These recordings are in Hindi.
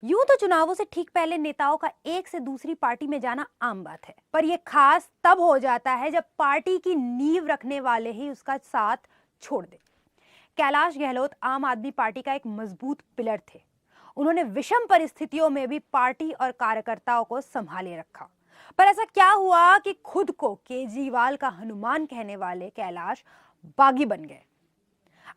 यूं तो चुनावों से ठीक पहले नेताओं का एक से दूसरी पार्टी में जाना आम बात है, पर यह खास तब हो जाता है जब पार्टी की नींव रखने वाले ही उसका साथ छोड़ दे। कैलाश गहलोत आम आदमी पार्टी का एक मजबूत पिलर थे। उन्होंने विषम परिस्थितियों में भी पार्टी और कार्यकर्ताओं को संभाले रखा। पर ऐसा क्या हुआ कि खुद को केजरीवाल का हनुमान कहने वाले कैलाश बागी बन गए?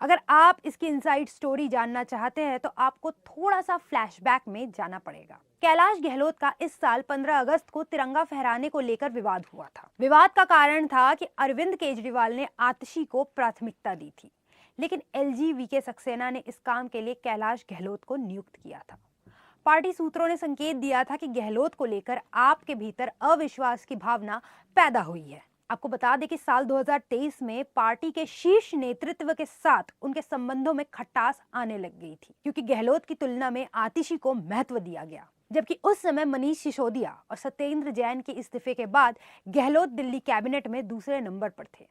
अगर आप इसकी इनसाइड स्टोरी जानना चाहते हैं तो आपको थोड़ा सा फ्लैशबैक में जाना पड़ेगा। कैलाश गहलोत का इस साल 15 अगस्त को तिरंगा फहराने को लेकर विवाद हुआ था। विवाद का कारण था कि अरविंद केजरीवाल ने आतिशी को प्राथमिकता दी थी, लेकिन एलजी वीके सक्सेना ने इस काम के लिए कैलाश गहलोत को नियुक्त किया था। पार्टी सूत्रों ने संकेत दिया था कि गहलोत को लेकर आपके भीतर अविश्वास की भावना पैदा हुई है। आपको बता दें कि साल 2023 में पार्टी के शीर्ष नेतृत्व के साथ उनके संबंधों में खटास आने लग गई थी, क्योंकि गहलोत की तुलना में आतिशी को महत्व दिया गया। जबकि उस समय मनीष सिसोदिया और सत्येंद्र जैन के इस्तीफे के बाद गहलोत दिल्ली कैबिनेट में दूसरे नंबर पर थे।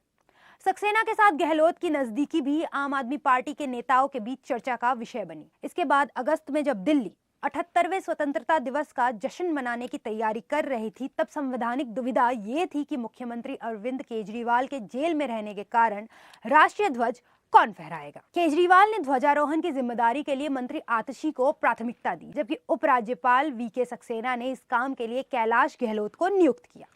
सक्सेना के साथ गहलोत की नजदीकी भी आम आदमी पार्टी के नेताओं के बीच चर्चा का विषय बनी। इसके बाद अगस्त में जब दिल्ली 78वें स्वतंत्रता दिवस का जश्न मनाने की तैयारी कर रही थी, तब संवैधानिक दुविधा ये थी कि मुख्यमंत्री अरविंद केजरीवाल के जेल में रहने के कारण राष्ट्रीय ध्वज कौन फहराएगा। केजरीवाल ने ध्वजारोहण की जिम्मेदारी के लिए मंत्री आतिशी को प्राथमिकता दी, जबकि उपराज्यपाल वीके सक्सेना ने इस काम के लिए कैलाश गहलोत को नियुक्त किया।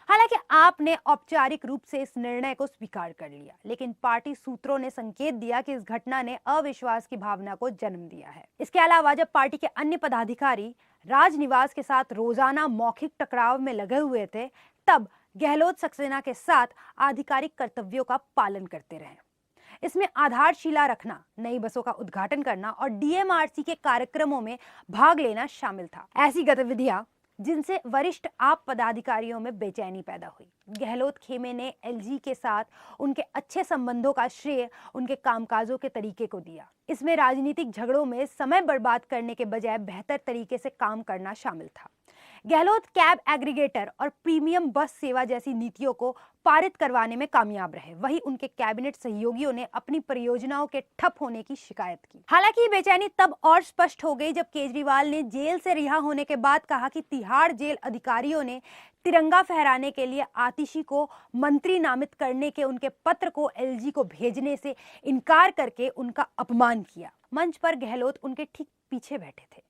हालांकि आपने औपचारिक रूप से इस निर्णय को स्वीकार कर लिया, लेकिन पार्टी सूत्रों ने संकेत दिया कि इस घटना ने अविश्वास की भावना को जन्म दिया है। इसके अलावा जब पार्टी के अन्य पदाधिकारी राजनिवास के साथ रोजाना मौखिक टकराव में लगे हुए थे, तब गहलोत सक्सेना के साथ आधिकारिक कर्तव्यों का पालन करते रहे। इसमें आधारशिला रखना, नई बसों का उद्घाटन करना और डीएमआरसी के कार्यक्रमों में भाग लेना शामिल था। ऐसी गतिविधियां जिनसे वरिष्ठ आप पदाधिकारियों में बेचैनी पैदा हुई। गहलोत खेमे ने एलजी के साथ उनके अच्छे संबंधों का श्रेय उनके कामकाजों के तरीके को दिया। इसमें राजनीतिक झगड़ों में समय बर्बाद करने के बजाय बेहतर तरीके से काम करना शामिल था। गहलोत कैब एग्रीगेटर और प्रीमियम बस सेवा जैसी नीतियों को पारित करवाने में कामयाब रहे। वहीं उनके कैबिनेट सहयोगियों ने अपनी परियोजनाओं के ठप होने की शिकायत की। हालांकि बेचैनी तब और स्पष्ट हो गई जब केजरीवाल ने जेल से रिहा होने के बाद कहा कि तिहाड़ जेल अधिकारियों ने तिरंगा फहराने के लिए आतिशी को मंत्री नामित करने के उनके पत्र को एलजी को भेजने से इनकार करके उनका अपमान किया। मंच पर गहलोत उनके ठीक पीछे बैठे थे।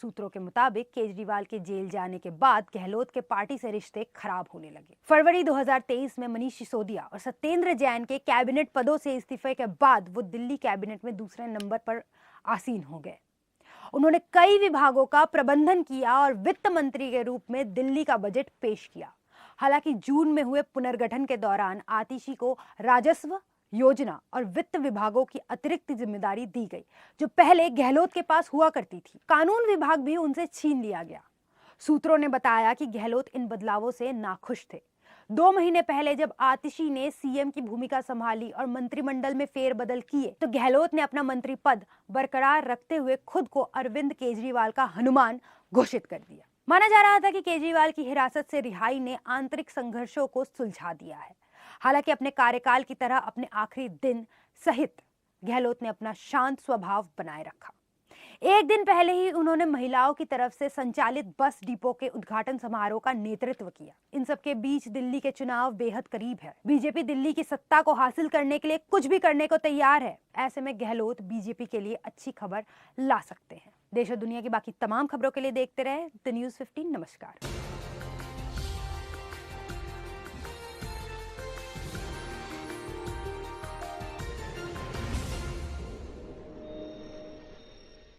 सूत्रों के मुताबिक केजरीवाल के जेल जाने के बाद गहलोत के पार्टी से रिश्ते खराब होने लगे। फरवरी 2023 में मनीष सिसोदिया और सत्येंद्र जैन के कैबिनेट पदों से इस्तीफे के बाद वो दिल्ली कैबिनेट में दूसरे नंबर पर आसीन हो गए। उन्होंने कई विभागों का प्रबंधन किया और वित्त मंत्री के रूप में दिल्ली का बजट पेश किया। हालांकि जून में हुए पुनर्गठन के दौरान आतिशी को राजस्व, योजना और वित्त विभागों की अतिरिक्त जिम्मेदारी दी गई, जो पहले गहलोत के पास हुआ करती थी। कानून विभाग भी उनसे छीन लिया गया। सूत्रों ने बताया कि गहलोत इन बदलावों से नाखुश थे। 2 महीने पहले जब आतिशी ने सीएम की भूमिका संभाली और मंत्रिमंडल में फेरबदल किए, तो गहलोत ने अपना मंत्री पद बरकरार रखते हुए खुद को अरविंद केजरीवाल का हनुमान घोषित कर दिया। माना जा रहा था कि केजरीवाल की हिरासत से रिहाई ने आंतरिक संघर्षों को सुलझा दिया है। हालांकि अपने कार्यकाल की तरह अपने आखिरी दिन सहित गहलोत ने अपना शांत स्वभाव बनाए रखा। एक दिन पहले ही उन्होंने महिलाओं की तरफ से संचालित बस डिपो के उद्घाटन समारोह का नेतृत्व किया। इन सबके बीच दिल्ली के चुनाव बेहद करीब है। बीजेपी दिल्ली की सत्ता को हासिल करने के लिए कुछ भी करने को तैयार है। ऐसे में गहलोत बीजेपी के लिए अच्छी खबर ला सकते हैं। देश और दुनिया की बाकी तमाम खबरों के लिए देखते रहे द न्यूज़ 15। नमस्कार।